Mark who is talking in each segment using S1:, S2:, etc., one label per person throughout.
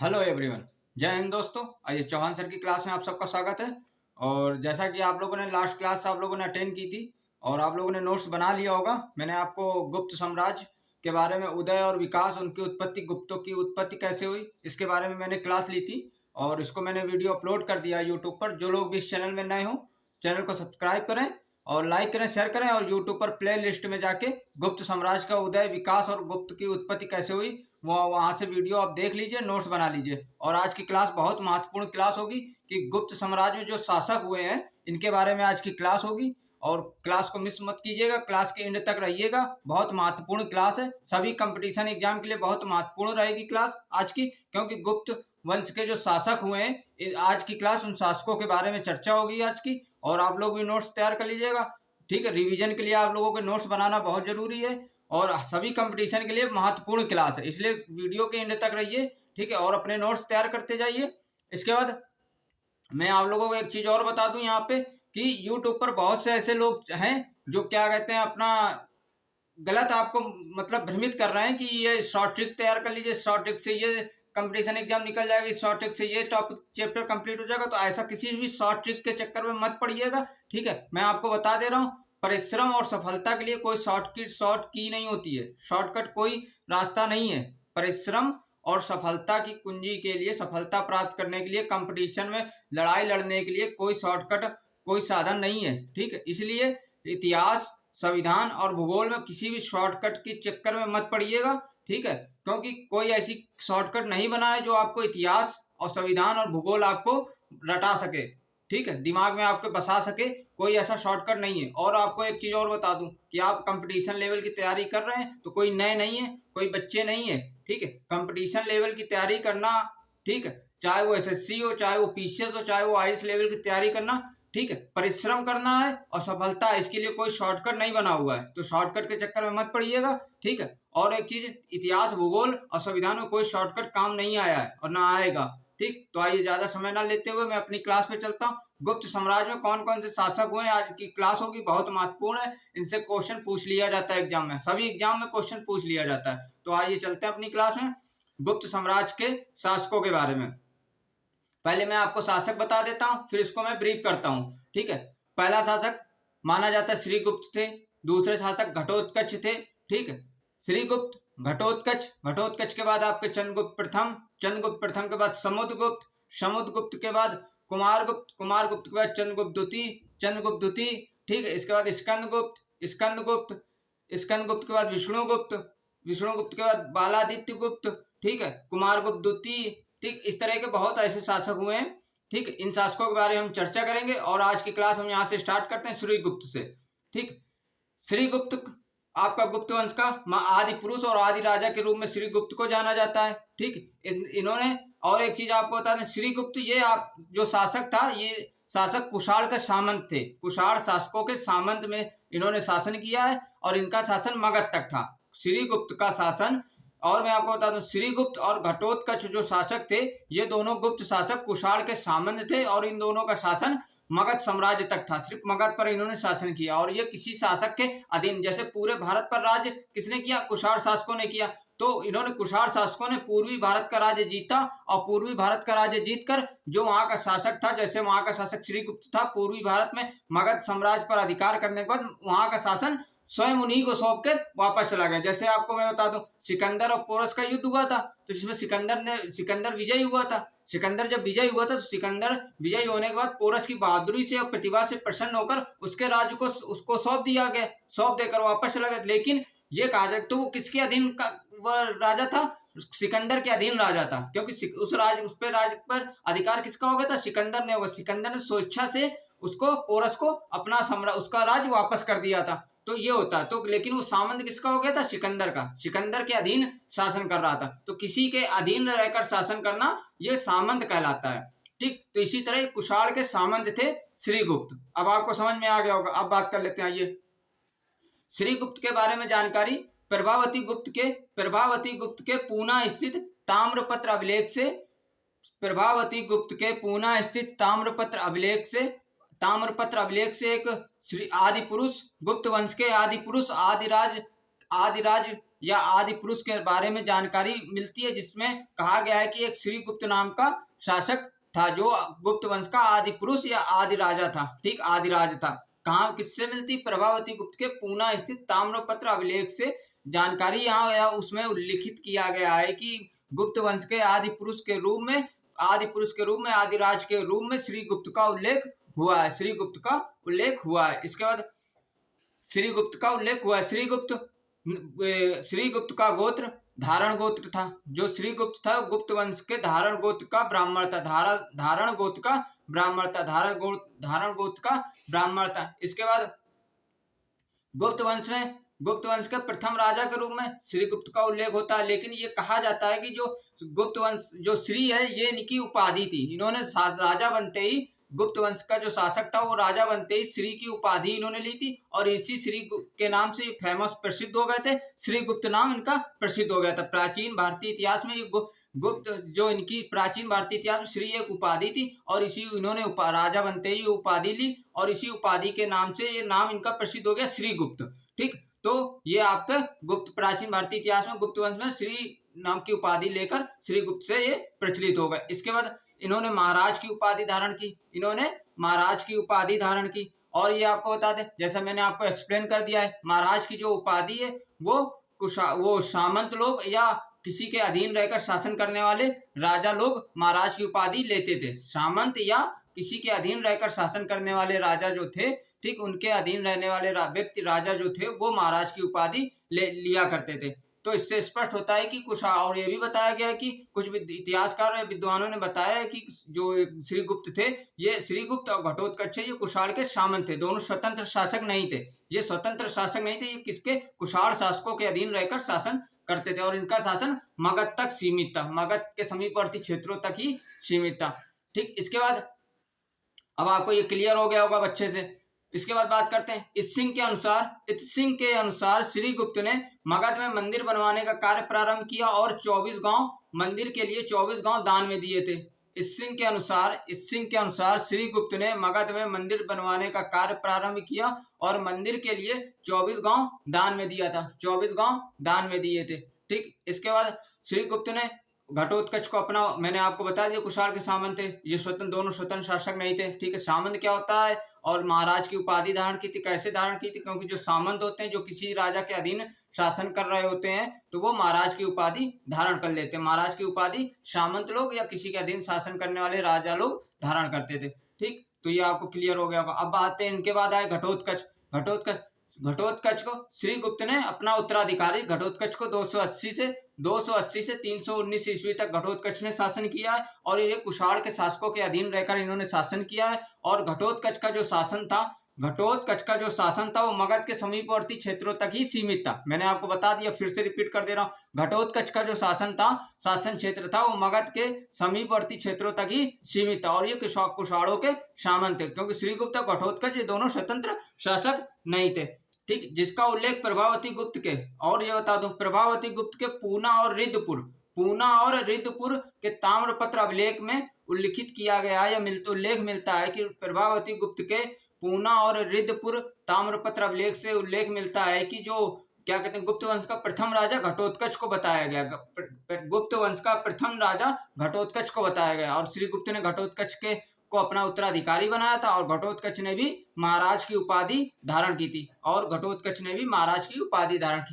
S1: Hello everyone. जय हिंद दोस्तों। आइए चौहान सर की क्लास में आप सबका स्वागत है। और जैसा कि आप लोगों ने लास्ट क्लास आप लोगों ने अटेंड की थी और आप लोगों ने नोट्स बना लिया होगा। मैंने आपको गुप्त साम्राज्य के बारे में, उदय और विकास, उनकी उत्पत्ति, गुप्तों की उत्पत्ति कैसे हुई, इसके बारे में मैंने क्लास ली थी और इसको मैंने वीडियो अपलोड कर दिया यूट्यूब पर। जो लोग भी इस चैनल में नए हों, चैनल को सब्सक्राइब करें और लाइक करें, शेयर करें और यूट्यूब पर प्ले लिस्ट में जाके गुप्त साम्राज्य का उदय, विकास और गुप्त की उत्पत्ति कैसे हुई वो वहां से वीडियो आप देख लीजिए, नोट्स बना लीजिए। और आज की क्लास बहुत महत्वपूर्ण क्लास होगी कि गुप्त साम्राज्य में जो शासक हुए हैं इनके बारे में आज की क्लास होगी। और क्लास को मिस मत कीजिएगा, क्लास के एंड तक रहिएगा। बहुत महत्वपूर्ण क्लास है, सभी कंपटीशन एग्जाम के लिए बहुत महत्वपूर्ण रहेगी क्लास आज की, क्योंकि गुप्त वंश के जो शासक हुए हैं आज की क्लास उन शासकों के बारे में चर्चा होगी आज की। और आप लोग भी नोट्स तैयार कर लीजिएगा, ठीक है। रिवीजन के लिए आप लोगों के नोट्स बनाना बहुत जरूरी है और सभी कंपटीशन के लिए महत्वपूर्ण क्लास है, इसलिए वीडियो के एंड तक रहिए, ठीक है। और अपने नोट्स तैयार करते जाइए। इसके बाद मैं आप लोगों को एक चीज और बता दूं यहाँ पे कि यूट्यूब पर बहुत से ऐसे लोग हैं जो क्या कहते हैं, अपना गलत आपको मतलब भ्रमित कर रहे हैं कि ये शॉर्ट ट्रिक तैयार कर लीजिए, शॉर्ट ट्रिक से ये कंपटीशन एग्जाम निकल जाएगी, शॉर्ट ट्रिक से ये टॉपिक चैप्टर कंप्लीट हो जाएगा। तो ऐसा किसी भी शॉर्ट ट्रिक के चक्कर में मत पड़िएगा, ठीक है। मैं आपको बता दे रहा हूँ, परिश्रम और सफलता के लिए कोई शॉर्ट की नहीं होती है, शॉर्टकट कोई रास्ता नहीं है। परिश्रम और सफलता की कुंजी के लिए, सफलता प्राप्त करने के लिए, कंपटीशन में लड़ाई लड़ने के लिए कोई शॉर्टकट, कोई साधन नहीं है, ठीक है। इसलिए इतिहास, संविधान और भूगोल में किसी भी शॉर्टकट के चक्कर में मत पड़िएगा, ठीक है। क्योंकि कोई ऐसी शॉर्टकट नहीं बना है जो आपको इतिहास और संविधान और भूगोल आपको रटा सके, ठीक है, दिमाग में आपके बसा सके। कोई ऐसा शॉर्टकट नहीं है। और आपको एक चीज और बता दूं कि आप कंपटीशन लेवल की तैयारी कर रहे हैं तो कोई नए नहीं है, कोई बच्चे नहीं है, ठीक है। कंपटीशन लेवल की तैयारी करना, ठीक है, चाहे वो एसएससी हो, चाहे वो पीसीएस हो, चाहे वो आईएएस लेवल की तैयारी करना, ठीक है। परिश्रम करना है और सफलता है, इसके लिए कोई शॉर्टकट नहीं बना हुआ है, तो शॉर्टकट के चक्कर में मत पड़िएगा, ठीक है। और एक चीज, इतिहास, भूगोल और संविधान में कोई शॉर्टकट काम नहीं आया है और ना आएगा, ठीक। तो आइए ज्यादा समय ना लेते हुए मैं अपनी क्लास पे चलता हूँ। गुप्त साम्राज्य में कौन कौन से शासक हुए हैं, आज की क्लास होगी, बहुत महत्वपूर्ण है। इनसे क्वेश्चन पूछ लिया जाता है एग्जाम में, सभी एग्जाम में क्वेश्चन पूछ लिया जाता है। तो आइए चलते हैं अपनी क्लास में गुप्त साम्राज्य के शासकों के बारे में। पहले मैं आपको शासक बता देता हूँ, फिर इसको मैं ब्रीफ करता हूँ, ठीक है। पहला शासक माना जाता है श्रीगुप्त थे। दूसरे शासक घटोत्कच थे, ठीक है। श्रीगुप्त, घटोत्कच, घटोत्कच के बाद आपके चंद्रगुप्त प्रथम, चंद्रगुप्त प्रथम के बाद समुद्रगुप्त, समुद्रगुप्त के बाद कुमारगुप्त, कुमारगुप्त के बाद चंद्रगुप्त द्वितीय, चंद्रगुप्त द्वितीय, ठीक है। इसके बाद स्कंदगुप्त, स्कंदगुप्त, स्कंदगुप्त के बाद विष्णुगुप्त, विष्णुगुप्त के बाद बालादित्य गुप्त, ठीक है, कुमारगुप्त द्वितीय, ठीक। इस तरह के बहुत ऐसे शासक हुए हैं, ठीक। इन शासकों के बारे में हम चर्चा करेंगे और आज की क्लास हम यहाँ से स्टार्ट करते हैं श्रीगुप्त से, ठीक। श्रीगुप्त आपका गुप्त वंश का आदि पुरुष और आदि राजा के रूप में श्रीगुप्त को जाना जाता है, ठीक। इन्होंने, और एक चीज आपको बता दें, श्रीगुप्त ये आप जो शासक था, ये शासक कुषाण का सामंत थे। कुषाण शासकों के सामंत में इन्होंने शासन किया है और इनका शासन मगध तक था, श्रीगुप्त का शासन। और मैं आपको बता दूं, श्रीगुप्त और घटोत्कच जो शासक थे, ये दोनों गुप्त शासक कुषाण के सामंत थे और इन दोनों का शासन मगध साम्राज्य तक था, सिर्फ मगध पर इन्होंने शासन किया। और ये किसी शासक के अधीन, जैसे पूरे भारत पर राज्य किसने किया, कुषाण शासकों ने किया। तो इन्होंने, कुषाण शासकों ने पूर्वी भारत का राज्य जीता और पूर्वी भारत का राज्य जीतकर जो वहां का शासक था, जैसे वहां का शासक श्रीगुप्त था, पूर्वी भारत में मगध साम्राज्य पर अधिकार करने के बाद वहां का शासन स्वयं उन्हीं को सौंप कर वापस चला गया। जैसे आपको मैं बता दूं, सिकंदर और पोरस का युद्ध हुआ था, तो जिसमें सिकंदर विजयी हुआ था। सिकंदर जब विजयी हुआ था तो सिकंदर विजयी होने के बाद पोरस की बहादुरी से और प्रतिभा से प्रसन्न होकर उसके राज्य को उसको सौंप दिया गया, सौंप देकर वापस चला गया। लेकिन ये कहा जाए तो वो किसके अधीन का वह राजा था, सिकंदर के अधीन राजा था, क्योंकि उस राज्य पर अधिकार किसका हो गया था, सिकंदर ने होगा। सिकंदर ने स्वेच्छा से उसको, पोरस को अपना उसका राज्य वापस कर दिया था। तो ये होता, तो लेकिन वो सामंत किसका हो गया था, सिकंदर का, सिकंदर के अधीन शासन कर रहा था। तो किसी के अधीन रहकर शासन करना ये सामंत कहलाता है, ठीक। तो इसी तरह कुषाण के सामंत थे श्रीगुप्त। अब आपको समझ में आ गया होगा। अब बात कर लेते हैं, आइए श्रीगुप्त के बारे में जानकारी। प्रभावती गुप्त के पूना स्थित ताम्रपत्र अभिलेख से, प्रभावती गुप्त के पूना स्थित ताम्रपत्र अभिलेख से एक श्री आदि पुरुष, गुप्त वंश के आदि पुरुष, आदिराज या आदि पुरुष के बारे में जानकारी मिलती है, जिसमें कहा गया है कि एक श्रीगुप्त नाम का शासक था जो गुप्त वंश का आदि पुरुष या आदि राजा था। ठीक, आदि राज था। कहाँ किससे मिलती? प्रभावती गुप्त के पूना स्थित ताम्रपत्र अभिलेख से जानकारी यहाँ या उसमें उल्लिखित किया गया है कि गुप्त वंश के आदि पुरुष के रूप में आदि राज के रूप में श्रीगुप्त का उल्लेख हुआ है। श्रीगुप्त का उल्लेख हुआ है। इसके बाद श्रीगुप्त का उल्लेख हुआ है। श्रीगुप्त का गोत्र धारण गोत्र था। जो श्रीगुप्त था गुप्त वंश के धारण गोत्र का ब्राह्मण था। धारण गोत्र का ब्राह्मण था। धारण गोत्र का ब्राह्मण था। इसके बाद गुप्त वंश के प्रथम राजा के रूप में श्रीगुप्त का उल्लेख होता है। लेकिन ये कहा जाता है कि जो गुप्त वंश जो श्री है ये इनकी उपाधि थी। इन्होंने राजा बनते ही गुप्त वंश का जो शासक था वो राजा बनते ही श्री की उपाधि इन्होंने ली थी और इसी श्री के नाम से फेमस प्रसिद्ध हो गए थे। श्रीगुप्त नाम इनका प्रसिद्ध हो गया था। प्राचीन भारतीय इतिहास में ये गुप्त जो इनकी प्राचीन भारतीय इतिहास में श्री एक उपाधि थी और इसी इन्होंने राजा बनते ही उपाधि ली और इसी उपाधि के नाम से ये नाम इनका प्रसिद्ध हो गया श्रीगुप्त। ठीक, तो ये आपका गुप्त प्राचीन भारतीय इतिहास में गुप्त वंश में श्री नाम की उपाधि लेकर श्रीगुप्त से ये प्रचलित हो गए। इसके बाद इन्होंने महाराज की उपाधि धारण की और ये आपको बता दें, जैसा मैंने आपको एक्सप्लेन कर दिया है, महाराज की जो उपाधि है वो सामंत लोग या किसी के अधीन रहकर शासन करने वाले राजा लोग महाराज की उपाधि लेते थे। सामंत या किसी के अधीन रहकर शासन करने वाले राजा जो थे, ठीक, उनके अधीन रहने वाले व्यक्ति राजा जो थे वो महाराज की उपाधि लिया करते थे। तो इससे स्पष्ट होता है कि और ये भी बताया गया है कि कुछ इतिहासकार या विद्वानों ने बताया है कि जो श्रीगुप्त थे, ये श्रीगुप्त और घटोत्कच ये कुषाण के सामंत थे। दोनों स्वतंत्र शासक नहीं थे। ये स्वतंत्र शासक नहीं थे, ये किसके कुषाण शासकों के अधीन रहकर शासन करते थे और इनका शासन मगध तक सीमित था। मगध के समीपवर्ती क्षेत्रों तक ही सीमित था। ठीक, इसके बाद अब आपको ये क्लियर हो गया होगा अच्छे से। इसके बाद बात करते हैं इत सिंह के अनुसार श्रीगुप्त ने मगध में मंदिर बनवाने का कार्य प्रारंभ किया और 24 गांव मंदिर के लिए 24 गांव दान में दिए थे। इस सिंह के अनुसार श्रीगुप्त ने मगध में मंदिर बनवाने का कार्य प्रारंभ किया और मंदिर के लिए 24 गांव दान में दिया था। 24 गांव दान में दिए थे। ठीक, इसके बाद श्रीगुप्त ने घटोत्कच को अपना, मैंने आपको बता दिया कुषाण के सामंत थे। ये दोनों स्वतंत्र शासक नहीं थे। ठीक है, सामंत क्या होता है और महाराज की उपाधि धारण की थी। कैसे धारण की थी? क्योंकि जो सामंत होते हैं जो किसी राजा के अधीन शासन कर रहे होते हैं तो वो महाराज की उपाधि धारण कर लेते हैं। महाराज की उपाधि सामंत लोग या किसी के अधीन शासन करने वाले राजा लोग धारण करते थे। ठीक, तो ये आपको क्लियर हो गया होगा। अब आते हैं, इनके बाद आए घटोत्कच को श्रीगुप्त ने अपना उत्तराधिकारी घटोत्कच को 280 से 319 ईस्वी तक घटोत्कच ने शासन किया है और ये कुषाण के शासकों के अधीन रहकर इन्होंने शासन किया है। और घटोत्कच का जो शासन था वो मगध के समीपवर्ती क्षेत्रों तक ही सीमित था। मैंने आपको बता दिया, फिर से रिपीट कर दे रहा हूँ। घटोत्कच का जो शासन क्षेत्र था वो मगध के समीपवर्ती क्षेत्रों तक ही सीमित था और ये कुषाणों के सामंत थे, क्योंकि श्रीगुप्त और घटोत्कच ये दोनों स्वतंत्र शासक नहीं थे। ठीक, जिसका उल्लेख प्रभावती गुप्त के, और ये बता दूं, प्रभावती गुप्त के पूना और रिद्धपुर के ताम्रपत्र अभिलेख में उल्लिखित किया गया है या उल्लेख मिलता है कि प्रभावती गुप्त के पूना और रिद्धपुर ताम्रपत्र अभिलेख से उल्लेख मिलता है कि जो क्या कहते हैं गुप्त वंश का प्रथम राजा घटोत्कच को बताया गया। गुप्त वंश का प्रथम राजा घटोत्कच को बताया गया और श्रीगुप्त ने घटोत्कच को अपना उत्तराधिकारी बनाया था और घटोत्कच ने भी महाराज की उपाधि धारण की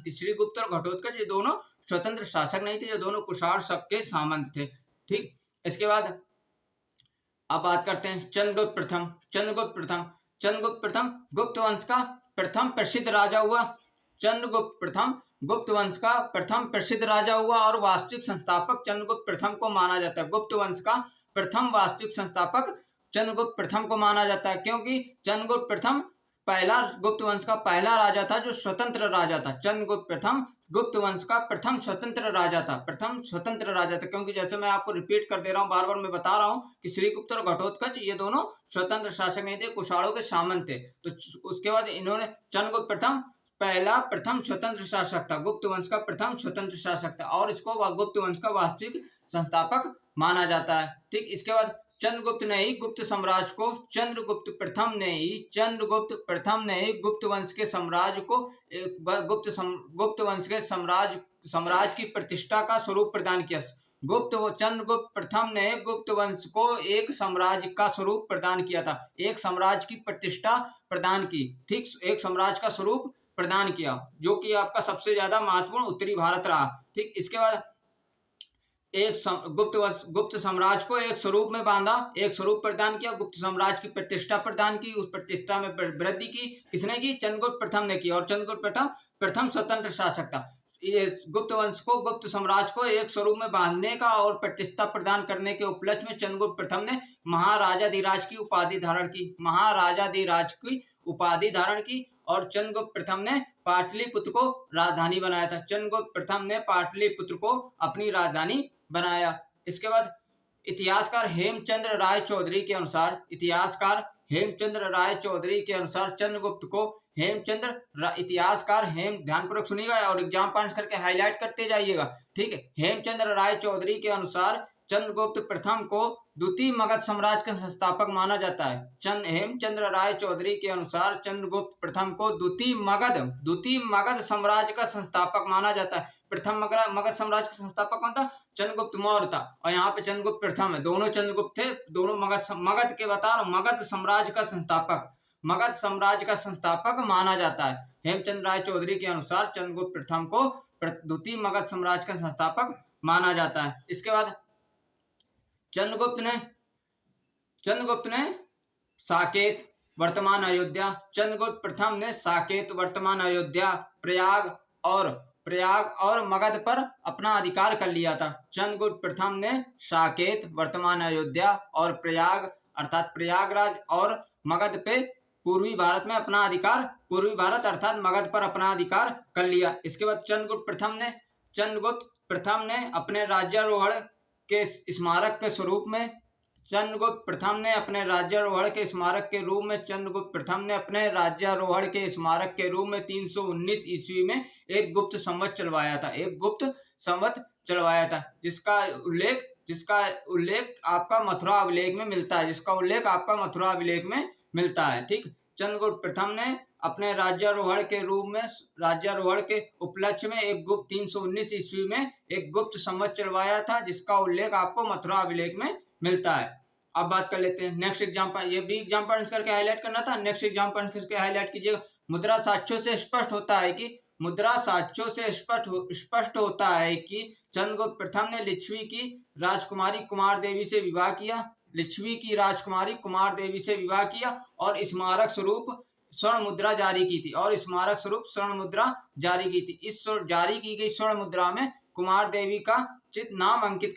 S1: थी श्रीगुप्त और घटोत्कच ये दोनों स्वतंत्र शासक नहीं थे, ये दोनों कुषाण शक के सामंत थे। ठीक, इसके बाद अब बात करते हैं चंद्रगुप्त प्रथम गुप्त वंश का प्रथम प्रसिद्ध राजा हुआ। चंद्रगुप्त प्रथम गुप्त वंश का प्रथम प्रसिद्ध राजा हुआ और वास्तविक संस्थापक चंद्रगुप्त प्रथम को माना जाता है। गुप्त वंश का प्रथम वास्तविक संस्थापक चंद्रगुप्त प्रथम को माना जाता है, क्योंकि चंद्रगुप्त प्रथम गुप्त वंश का पहला राजा था जो स्वतंत्र राजा था। चंद्रगुप्त प्रथम गुप्त वंश का प्रथम स्वतंत्र राजा था क्योंकि जैसे मैं आपको रिपीट कर दे रहा हूँ, बार बार मैं बता रहा हूँ कि श्रीगुप्त और घटोत्कच ये दोनों स्वतंत्र शासक नहीं थे, कुषाणों के सामंत थे। तो उसके बाद इन्होंने चंद्रगुप्त प्रथम स्वतंत्र शासक था, गुप्त वंश का प्रथम स्वतंत्र शासक था और इसको गुप्त वंश का वास्तविक संस्थापक माना जाता है। ठीक, इसके बाद चंद्रगुप्त ने ही गुप्त साम्राज्य को चंद्रगुप्त प्रथम ने ही गुप्त वंश के साम्राज्य को गुप्त वंश के साम्राज्य की प्रतिष्ठा का स्वरूप प्रदान किया। चंद्रगुप्त प्रथम ने गुप्त वंश को एक साम्राज्य का स्वरूप प्रदान किया था, एक साम्राज्य की प्रतिष्ठा प्रदान की, ठीक, एक साम्राज्य का स्वरूप प्रदान किया, जो कि आपका सबसे ज्यादा महत्वपूर्ण उत्तरी भारत रहा। ठीक, इसके बाद गुप्त साम्राज्य को एक स्वरूप में बांधा, एक स्वरूप प्रदान किया, गुप्त साम्राज्य की प्रतिष्ठा प्रदान की, उस प्रतिष्ठा में वृद्धि की। किसने की? चंद्रगुप्त प्रथम ने की। और चंद्रगुप्त प्रथम स्वतंत्र शासक था। गुप्त वंश को, गुप्त साम्राज्य को एक स्वरूप में बांधने का और प्रतिष्ठा प्रदान करने के उपलक्ष्य में चंद्रगुप्त प्रथम ने महाराजाधिराज की उपाधि धारण की और चंद्रगुप्त प्रथम ने पाटलिपुत्र को राजधानी बनाया था। चंद्रगुप्त प्रथम ने पाटलिपुत्र को अपनी राजधानी बनाया। इसके बाद इतिहासकार हेमचंद्र राय चौधरी के अनुसार चंद्रगुप्त को ध्यानपूर्वक सुनिएगा और एग्जाम पॉइंट्स करके हाईलाइट करते जाइएगा। ठीक है, हेमचंद्र राय चौधरी के अनुसार चंद्रगुप्त प्रथम को द्वितीय मगध साम्राज्य का संस्थापक माना जाता है। हेमचंद्र राय चौधरी के अनुसार चंद्रगुप्त प्रथम को द्वितीय मगध साम्राज्य का संस्थापक माना जाता है। प्रथम मगध साम्राज्य का संस्थापक कौन था? चंद्रगुप्त मौर्य था। और यहाँ पे चंद्रगुप्त प्रथम है, दोनों चंद्रगुप्त थे, दोनों मगध के बता रहा हूं, मगध साम्राज्य का संस्थापक माना जाता है। हेमचंद्र राय चौधरी के अनुसार चंद्रगुप्त प्रथम को द्वितीय मगध साम्राज्य का संस्थापक माना जाता है। इसके बाद चंद्रगुप्त ने साकेत, वर्तमान अयोध्या, चंद्रगुप्त प्रथम ने साकेत, वर्तमान अयोध्या, प्रयाग और मगध पर अपना अधिकार कर लिया था। चंद्रगुप्त प्रथम ने साकेत, वर्तमान अयोध्या और प्रयाग अर्थात प्रयागराज और मगध पे पूर्वी भारत अर्थात मगध पर अपना अधिकार कर लिया। इसके बाद चंद्रगुप्त प्रथम ने अपने राज्यारोहण के स्मारक के रूप में चंद्रगुप्त प्रथम ने अपने राज्यारोहण के रूप में 319 ईस्वी में एक गुप्त संवत चलवाया था, जिसका उल्लेख आपका मथुरा अभिलेख में मिलता है। ठीक, चंद्रगुप्त प्रथम ने अपने राज्यारोहण के उपलक्ष्य में 319 ईस्वी में एक गुप्त संवत चलवाया था, जिसका उल्लेख आपको मथुरा अभिलेख में मिलता है। अब बात कर लेते हैं नेक्स्ट एग्जाम्पल। ये भी एग्जाम पॉइंट्स करके हाईलाइट करना था, नेक्स्ट एग्जाम पॉइंट्स करके हाईलाइट कीजिएगा। मुद्रा साक्ष्यों से स्पष्ट होता है कि चंद्रगुप्त प्रथम ने लिच्छवी की राजकुमारी कुमार देवी से विवाह किया और स्मारक स्वरूप स्वर्ण मुद्रा जारी की थी। इस जारी की गई स्वर्ण मुद्रा में कुमार देवी का नाम अंकित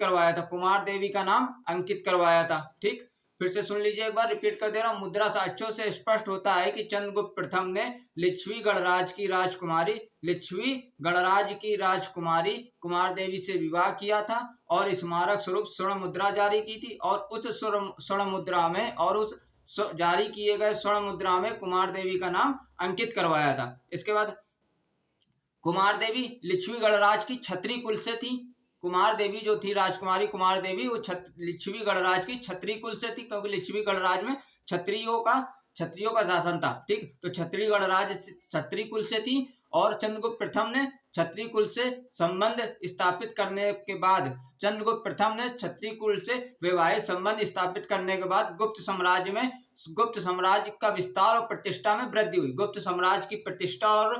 S1: करवाया था। ठीक, फिर से सुन लीजिए एक बार, रिपीट कर दे रहा हूँ। मुद्रा साक्ष्यों से स्पष्ट होता है कि चंद्रगुप्त प्रथम ने लिच्छवी गणराज की राजकुमारी कुमार देवी से विवाह किया था और स्मारक स्वरूप स्वर्ण मुद्रा जारी की थी और उस जारी किए गए स्वर्ण मुद्रा में कुमार देवी का नाम अंकित करवाया था। इसके बाद कुमार देवी लिच्छवी गणराज की क्षत्रिय कुल से थी। कुमार देवी जो थी राजकुमारी कुमार देवी, वो लिच्छवी गणराज की क्षत्रिय कुल से थी, क्योंकि लिच्छवी गणराज में क्षत्रियों का शासन था। ठीक, तो क्षत्रिय गणराज क्षत्रिय कुल से थी और चंद्रगुप्त प्रथम ने क्षत्रिय कुल से संबंध स्थापित करने के बाद गुप्त साम्राज्य का विस्तार और प्रतिष्ठा में वृद्धि हुई। गुप्त साम्राज्य की प्रतिष्ठा और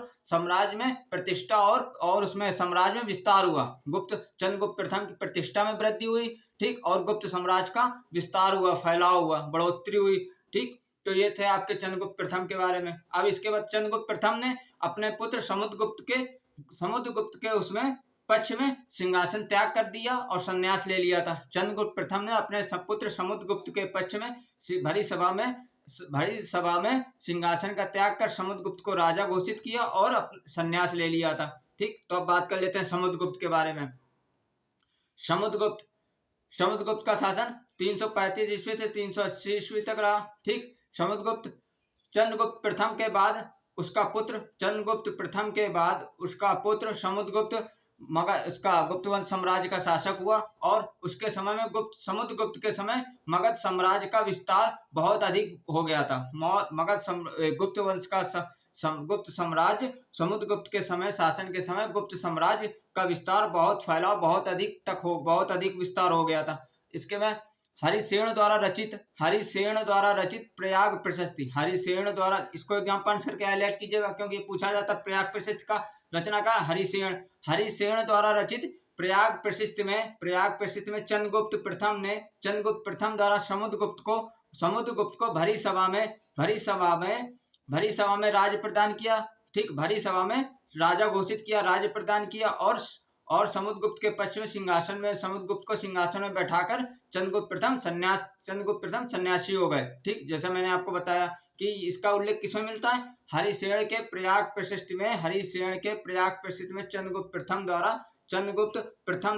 S1: उसमें साम्राज्य में विस्तार हुआ। चंद्रगुप्त प्रथम की प्रतिष्ठा में वृद्धि हुई, ठीक, और गुप्त साम्राज्य का विस्तार हुआ, फैलाव हुआ, बढ़ोतरी हुई। ठीक, तो ये थे आपके चंद्रगुप्त प्रथम के बारे में। अब इसके बाद चंद्रगुप्त प्रथम ने अपने पुत्र समुद्रगुप्त के उसमें पक्ष में सिंहासन त्याग कर दिया और संन्यास ले लिया था। चंद्रगुप्त प्रथम ने अपने पुत्र समुद्रगुप्त के पक्ष में भरी सभा में सिंहासन का त्याग कर समुद्रगुप्त को राजा घोषित किया और संन्यास ले लिया था। ठीक, तो अब बात कर लेते हैं समुद्रगुप्त के बारे में। समुद्रगुप्त का शासन 335 ईस्वी से 380 ईस्वी तक रहा। ठीक, चंद्रगुप्त प्रथम के बाद उसका पुत्र समुद्रगुप्त मगध इसका गुप्त वंश साम्राज्य का शासक हुआ। और उसके समय में समुद्रगुप्त के समय मगध साम्राज्य का विस्तार बहुत अधिक हो गया था। गुप्त वंश का गुप्त साम्राज्य समुद्रगुप्त के समय शासन के समय गुप्त साम्राज्य का विस्तार बहुत फैला, बहुत अधिक विस्तार हो गया था। इसके में हरिसेन द्वारा रचित प्रयाग प्रशस्ति, हरिसेन द्वारा, इसको एग्जाम्पल करके हाईलाइट कीजिएगा क्योंकि पूछा जाता है। प्रयाग प्रशस्ति का रचनाकार हरिसेन द्वारा रचित प्रयाग प्रशस्ति में चंद्रगुप्त प्रथम द्वारा समुद्रगुप्त को भरी सभा में राज प्रदान किया। ठीक, भरी सभा में राजा घोषित किया, राज प्रदान किया। और समुद्रगुप्त को सिंहासन में बैठाकर चंद्रगुप्त प्रथम सन्यासी हो गए। ठीक, जैसा मैंने आपको बताया कि इसका उल्लेख किसमें मिलता है, हरिसेन के प्रयाग प्रशस्ति में चंद्रगुप्त प्रथम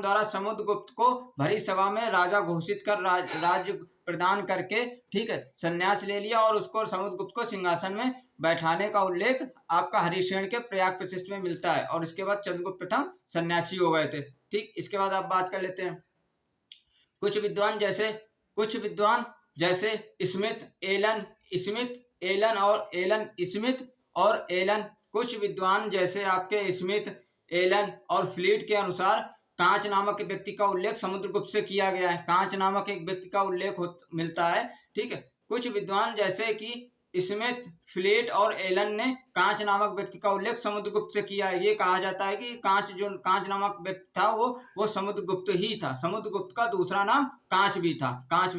S1: द्वारा समुद्रगुप्त को भरी सभा में राजा घोषित कर राज्य प्रदान करके, ठीक है, संन्यास ले लिया और उसको समुद्रगुप्त को सिंहासन में बैठाने का उल्लेख आपका हरिसेन के प्रयाग प्रशस्ति में मिलता है। और इसके बाद चंद्रगुप्त प्रथम सन्यासी हो गए थे। ठीक, इसके बाद आप बात कर लेते हैं कुछ विद्वान जैसे स्मिथ, एलन। कुछ विद्वान जैसे आपके स्मिथ, एलन और फ्लीट के अनुसार कांच नामक व्यक्ति का उल्लेख समुद्रगुप्त से किया गया है। कांच नामक एक व्यक्ति का उल्लेख मिलता है। ठीक है, कुछ विद्वान जैसे कि स्मिथ, फ्लीट और एलन ने कांच नामक व्यक्ति का उल्लेख समुद्रगुप्त से किया है। ये कहा जाता है कि कांच नामक व्यक्ति था वो समुद्रगुप्त ही था। समुद्रगुप्त का दूसरा नाम कांच भी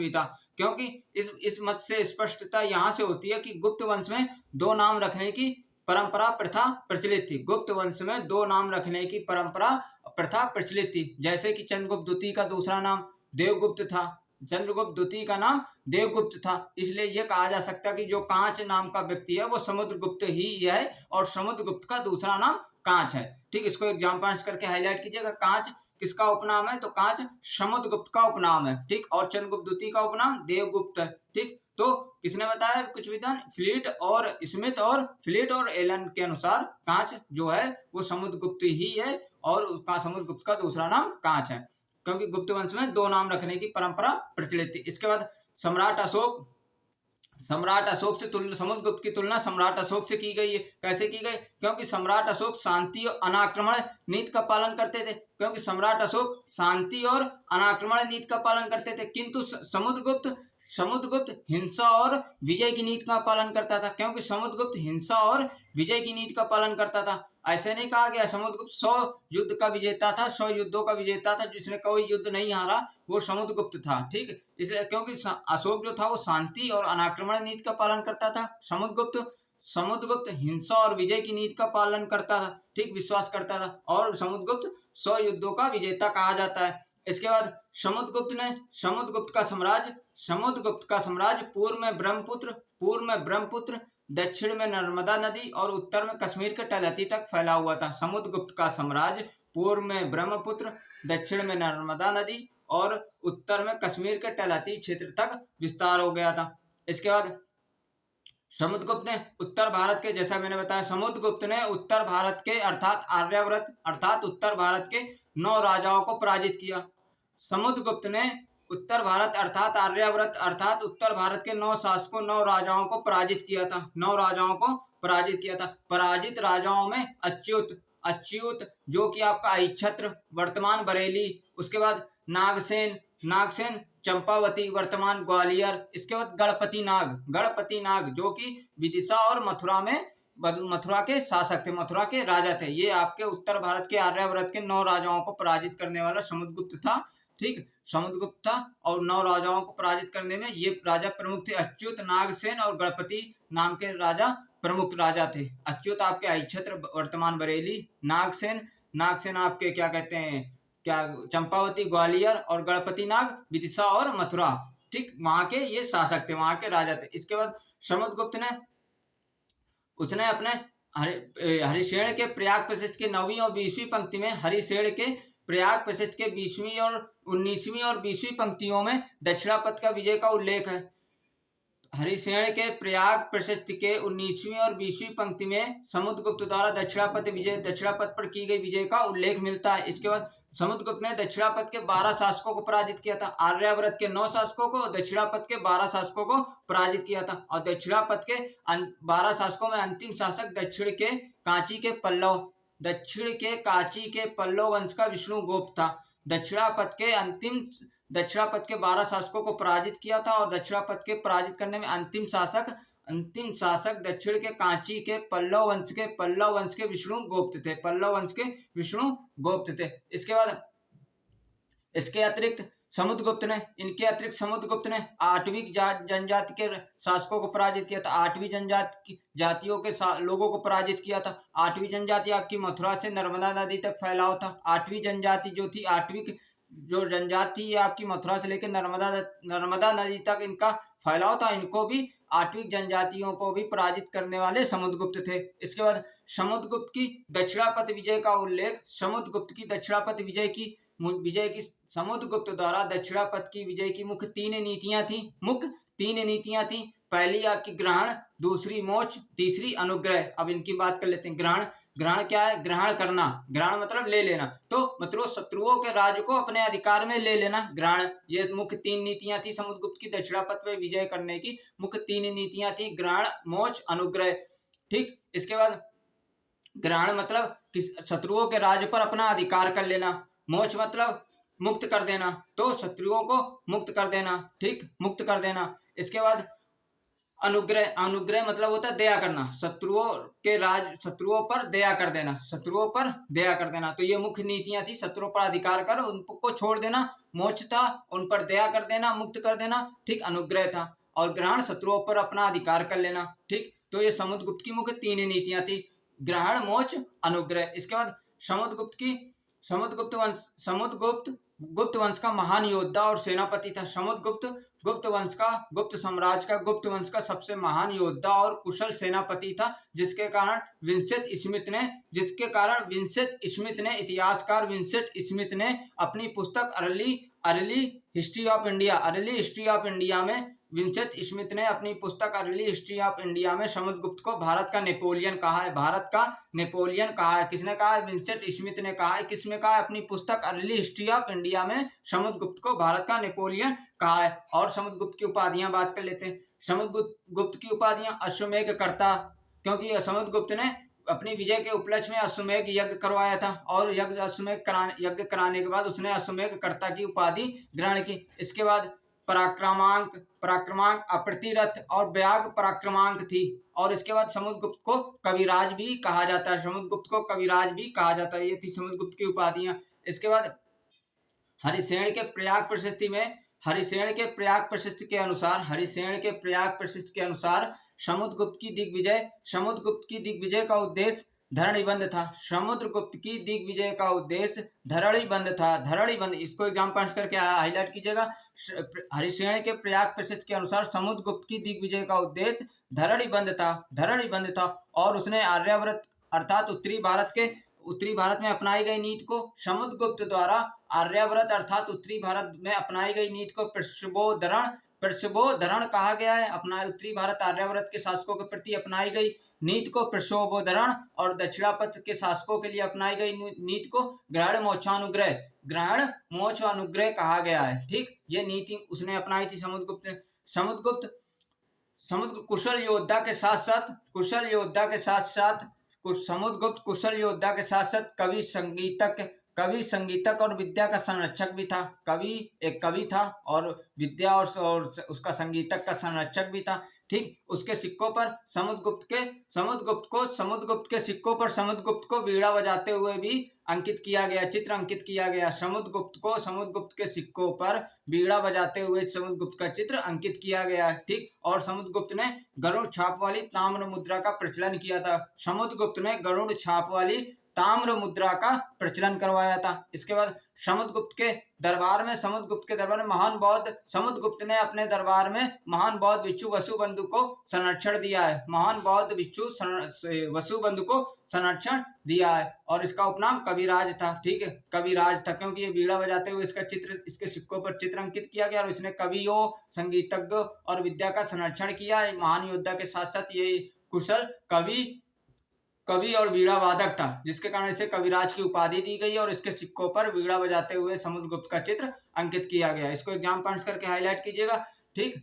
S1: था क्योंकि इस मत से स्पष्टता यहाँ से होती है कि गुप्त वंश में दो नाम रखने की परंपरा प्रथा प्रचलित थी। गुप्त वंश में दो नाम रखने की परंपरा प्रथा प्रचलित थी। जैसे कि चंद्रगुप्त द्वितीय का दूसरा नाम देवगुप्त था, चंद्रगुप्त द्वितीय का नाम देवगुप्त था। इसलिए यह कहा जा सकता है कि जो कांच नाम का व्यक्ति है वो समुद्रगुप्त ही है और समुद्रगुप्त का दूसरा नाम कांच है। ठीक, इसको एग्जाम्पल करके हाईलाइट कीजिएगा। कांच किसका उपनाम है, तो कांच समुद्रगुप्त का उपनाम है। ठीक, और चंद्रगुप्त द्वितीय का उपनाम देवगुप्त है। ठीक, तो किसने बताया, कुछ विद्वान स्मिथ और एलन के अनुसार कांच जो है वो समुद्रगुप्त ही है और उसका समुद्रगुप्त का दूसरा नाम कांच है क्योंकि गुप्त वंश में दो नाम रखने की परंपरा प्रचलित थी। इसके बाद सम्राट अशोक से समुद्रगुप्त की तुलना सम्राट अशोक से की गई है। कैसे की गई, क्योंकि सम्राट अशोक शांति और अनाक्रमण नीति का पालन करते थे, किंतु समुद्रगुप्त हिंसा और विजय की नीति का पालन करता था, क्योंकि समुद्रगुप्त हिंसा और विजय की नीति का पालन करता था। ऐसे नहीं कहा गया समुद्रगुप्त 100 युद्ध का विजेता था, 100 युद्धों का विजेता था, जिसने कोई युद्ध नहीं हारा वो समुद्रगुप्त था। ठीक, इसलिए क्योंकि अशोक जो था वो शांति और अनाक्रमण नीति का पालन करता था, समुद्रगुप्त हिंसा और विजय की नीति का पालन करता था। ठीक, विश्वास करता था और समुद्रगुप्त 100 युद्धों का विजेता कहा जाता है। इसके बाद समुद्रगुप्त का साम्राज्य पूर्व में ब्रह्मपुत्र, दक्षिण में नर्मदा नदी और उत्तर में कश्मीर के तलहटी तक फैला हुआ था। समुद्रगुप्त का साम्राज्य पूर्व में ब्रह्मपुत्र, दक्षिण में नर्मदा नदी और उत्तर में कश्मीर के तलहटी क्षेत्र तक विस्तार हो गया था। इसके बाद समुद्रगुप्त ने उत्तर भारत के, जैसा मैंने बताया, समुद्रगुप्त ने उत्तर भारत के अर्थात उत्तर भारत के 9 राजाओं को पराजित किया। समुद्रगुप्त ने उत्तर भारत अर्थात उत्तर भारत के 9 शासकों 9 राजाओं को पराजित किया था। पराजित राजाओं में अच्युत जो कि आपका अहिच्छत्र वर्तमान बरेली, उसके बाद नागसेन चंपावती वर्तमान ग्वालियर, इसके बाद गणपति नाग जो कि विदिशा और मथुरा के शासक थे, मथुरा के राजा थे। ये आपके उत्तर भारत के आर्यावर्त के 9 राजाओं को पराजित करने वाला समुद्रगुप्त था। ठीक, समुद्रगुप्त था और 9 राजाओं को पराजित करने में ये राजा प्रमुख थे। अच्युत, नागसेन और गणपति नाम के राजा प्रमुख राजा थे। अच्युत आपके अहिच्छत्र वर्तमान बरेली, नागसेन आपके क्या कहते हैं चंपावती ग्वालियर और गणपति नाग विदिशा और मथुरा। ठीक, वहां के ये शासक थे, वहां के राजा थे। इसके बाद समुद्रगुप्त ने उसने अपने हरिसेन के प्रयाग प्रशस्ति की 9वीं और 20वीं पंक्ति में हरिसेन के प्रयाग प्रशस्ति के 20वीं और 19वीं और 20वीं पंक्तियों में दक्षिणापथ का विजय का उल्लेख है। हरिसेन के प्रयाग प्रशस्ति के 19वीं और 20वीं पंक्ति में समुद्रगुप्त द्वारा दक्षिणापथ पर की गई विजय का उल्लेख मिलता है। इसके बाद समुद्रगुप्त ने दक्षिणापथ के 12 शासकों को पराजित किया था। आर्यावर्त के 9 शासकों को, दक्षिणापथ के 12 शासकों को पराजित किया था। और दक्षिणापथ के 12 शासकों में अंतिम शासक दक्षिण के कांची के पल्लव वंश का विष्णुगुप्त था। दक्षिणापथ के 12 शासकों को पराजित किया था और दक्षिणापथ के पराजित करने में अंतिम शासक दक्षिण के कांची के पल्लव वंश के विष्णुगुप्त थे। इसके अतिरिक्त समुद्रगुप्त ने 8वीं जनजाति के शासकों को पराजित किया था। 8वीं जातियों के लोगों को पराजित किया था। 8वीं जनजाति आपकी मथुरा से नर्मदा नदी तक फैलाव था। 8वीं जनजाति जो जनजाति है आपकी मथुरा से लेकर नर्मदा नदी तक इनका फैलाव था। इनको भी 8वीं जनजातियों को भी पराजित करने वाले समुद्रगुप्त थे। इसके बाद समुद्रगुप्त की दक्षिणापथ विजय का उल्लेख समुद्रगुप्त द्वारा दक्षिणापथ की विजय की मुख्य तीन नीतियां थी। पहली आपकी ग्रहण, दूसरी मोक्ष, तीसरी अनुग्रह। अब इनकी बात कर लेते हैं। ग्रहण क्या है? ग्रहण करना, ग्रहण मतलब ले लेना, तो मतलब शत्रुओं के राज्य को अपने अधिकार में ले लेना, ग्रहण। ये मुख्य 3 नीतियां थी समुद्रगुप्त की दक्षिणापथ पे विजय करने की। मुख्य 3 नीतियां थी, ग्रहण, मोक्ष, अनुग्रह। ठीक, इसके बाद ग्रहण मतलब शत्रुओं के राज्य पर अपना अधिकार कर लेना। मोक्ष मतलब मुक्त कर देना, तो शत्रुओं को मुक्त कर देना। ठीक, मुक्त कर देना। इसके बाद अनुग्रह मतलब होता है दया करना, शत्रुओं पर दया कर देना। तो ये मुख्य नीतियां थी। शत्रुओं पर अधिकार कर उनको छोड़ देना, मोक्ष था उन पर दया कर देना, मुक्त कर देना। ठीक, अनुग्रह था। और ग्रहण, शत्रुओं पर अपना अधिकार कर लेना। ठीक, तो ये समुद्रगुप्त की मुख्य 3 नीतियां थी, ग्रहण, मोक्ष, अनुग्रह। इसके बाद गुप्त वंश का महान योद्धा और सेनापति था। गुप्त साम्राज्य का गुप्त वंश का सबसे महान योद्धा और कुशल सेनापति था, जिसके कारण इतिहासकार विंसेंट स्मिथ ने अपनी पुस्तक अर्ली हिस्ट्री ऑफ इंडिया में समुद्रगुप्त को भारत का नेपोलियन कहा है। किसने कहा है? विंसेंट स्मिथ ने कहा है। किसने कहा है? अपनी पुस्तक अर्ली हिस्ट्री ऑफ इंडिया में समुद्रगुप्त को भारत का नेपोलियन कहा है। और समुद्रगुप्त की उपाधियां बात कर लेते हैं। समुद्रगुप्त की उपाधियां अश्वमेध कर्ता, क्योंकि समुद्रगुप्त ने अपनी विजय के उपलक्ष्य में अश्वमेध यज्ञ करवाया था, और यज्ञ कराने के बाद उसने अश्वमेध कर्ता की उपाधि ग्रहण की। इसके बाद पराक्रमांक, अप्रतिरथ और व्याग पराक्रमांक थी। और इसके बाद समुद्रगुप्त को कविराज भी कहा जाता है। ये थी समुद्रगुप्त की उपाधियां। इसके बाद हरिसेन के प्रयाग प्रशस्ति के अनुसार समुद्रगुप्त की दिग्विजय का उद्देश्य धरणीबंध था। इसको एग्जाम पास करके हाईलाइट कीजिएगा। हरिसेन के प्रयाग प्रशस्ति के अनुसार समुद्रगुप्त की दिग्विजय का उद्देश्य धरणीबंध था। और उसने आर्यावर्त अर्थात उत्तरी भारत में अपनाई गई नीति को समुद्रगुप्त द्वारा उत्तरी भारत में अपनाई गई नीति को प्रक्षोभोधरण कहा गया है। उत्तरी भारत आर्यावर्त के शासकों के प्रति अपनाई गई नीति को प्रक्षोभोधरण, और दक्षिणापथ के शासकों के लिए अपनाई गई नीति को ग्रहण, मोक्ष, अनुग्रह कहा गया है। ठीक, ये नीति उसने अपनाई थी समुद्रगुप्त कुशल योद्धा के साथ कवि, संगीतक और विद्या का संरक्षक भी था। एक कवि था और विद्या और उसका संगीतक का संरक्षक भी था। ठीक, उसके सिक्कों पर समुद्रगुप्त को वीणा बजाते हुए भी चित्र अंकित किया गया। समुद्रगुप्त के सिक्कों पर वीणा बजाते हुए समुद्रगुप्त का चित्र अंकित किया गया है। ठीक, और समुद्रगुप्त ने गरुड़ छाप वाली ताम्र मुद्रा का प्रचलन किया था। समुद्रगुप्त ने गरुड़ छाप वाली ताम्र मुद्रा का प्रचलन करवाया था। इसके बाद समुद्रगुप्त के दरबार में समुद्रगुप्त ने अपने दरबार में महान बौद्ध भिक्षु वसुबंधु को संरक्षण दिया है। महान बौद्ध भिक्षु वसुबंधु को संरक्षण दिया है और इसका उपनाम कविराज था। ठीक है, कविराज था क्योंकि ये बीड़ा बजाते हुए इसके सिक्कों पर चित्र अंकित किया गया और इसने कवियों, संगीतज्ञों और विद्या का संरक्षण किया। महान योद्धा के साथ साथ ये कुशल कवि और बीड़ा वादक था, जिसके कारण इसे कविराज की उपाधि दी गई और इसके सिक्कों पर बीड़ा बजाते हुए समुद्रगुप्त का चित्र अंकित किया गया। इसको एग्जाम पॉइंट्स करके हाईलाइट कीजिएगा। ठीक,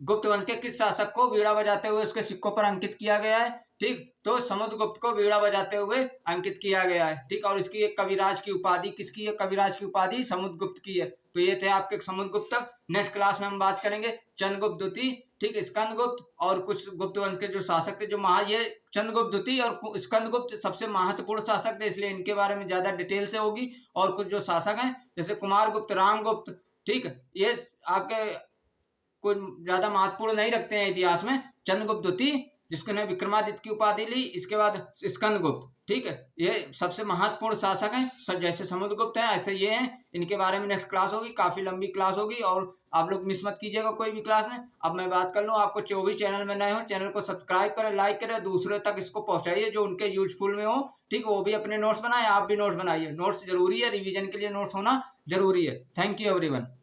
S1: गुप्त वंश के किस शासक को बीड़ा बजाते हुए उसके सिक्कों पर अंकित किया गया है? ठीक, तो समुद्रगुप्त को बीड़ा बजाते हुए अंकित किया गया है। ठीक, और इसकी एक कविराज की उपाधि किसकी है? कविराज की उपाधि समुद्रगुप्त की है। तो ये थे आपके समुद्रगुप्त तक। नेक्स्ट क्लास में हम बात करेंगे चंद्रगुप्त द्वितीय, ठीक, स्कंदगुप्त और कुछ गुप्त वंश के जो शासक थे, ये चंद्रगुप्त द्वितीय और स्कंदगुप्त सबसे महत्वपूर्ण शासक थे, इसलिए इनके बारे में ज्यादा डिटेल से होगी। और कुछ जो शासक हैं जैसे कुमारगुप्त, रामगुप्त, ठीक, ये आपके कोई ज्यादा महत्वपूर्ण नहीं रखते हैं इतिहास में। चंद्रगुप्त द्वितीय जिसने विक्रमादित्य की उपाधि ली, इसके बाद स्कंदगुप्त, ठीक है, ये सबसे महत्वपूर्ण शासक हैं। जैसे समुद्रगुप्त हैं ऐसे ये हैं। इनके बारे में नेक्स्ट क्लास होगी, काफी लंबी क्लास होगी और आप लोग मिस मत कीजिएगा कोई भी क्लास में। अब मैं बात कर लूँ, आपको जो भी चैनल में नए हो चैनल को सब्सक्राइब करें, लाइक करें, दूसरे तक इसको पहुंचाइए जो उनके यूजफुल में हो। ठीक, वो भी अपने नोट्स बनाए, आप भी नोट्स बनाइए। नोट्स जरूरी है, रिवीजन के लिए नोट्स होना जरूरी है। Thank you everyone.